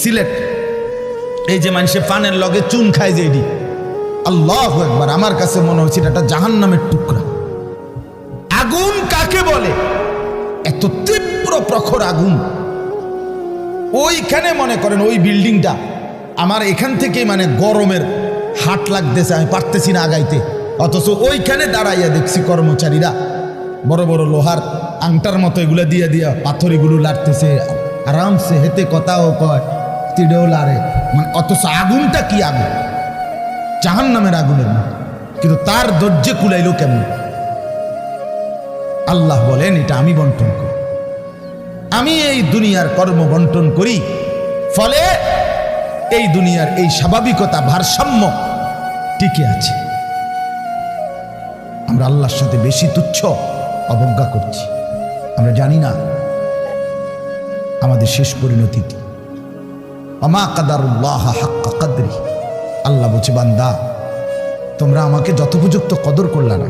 সিলেট, এই যে মানুষে পানের লগে চুন খায় যে এটি, আল্লাহু আকবার, আমার কাছে মনে হচ্ছে এটা জাহান্নামের টুকরা। আগুন কাকে বলে? এত তীব্র প্রখর আগুন। ওইখানে মনে করেন ওই বিল্ডিংটা আমার এখান থেকে মানে গরমের হাট লাগতেছে, আমি পারতেছি না আগাইতে, অথচ ওইখানে দাঁড়াইয়া দেখছি কর্মচারীরা বড় বড় লোহার আংটার মতো এগুলো দিয়ে দিয়া পাথর এগুলো লাড়তেছে, আরামসে হেতে কথাও কয়, তিড়েও লাড়ে, মানে অথচ আগুনটা কি আগুন, জাহান্নামের আগুনের মতো। কিন্তু তার ধৈর্যে কুলাইলো কেমন? আল্লাহ বলেন এটা আমি বন্টন করি, আমি এই দুনিয়ার কর্ম বন্টন করি, ফলে এই দুনিয়ার এই স্বাভাবিকতা ভারসাম্য টিকে আছে। আমরা আল্লাহর সাথে বেশি তুচ্ছ অবজ্ঞা করছি, আমরা জানি না আমাদের শেষ পরিণতি কি। ওমা কাদারুল্লাহ হাক্কা কদরি, আল্লাহ বলছে বান্দা তোমরা আমাকে যথোপযুক্ত কদর করলা না।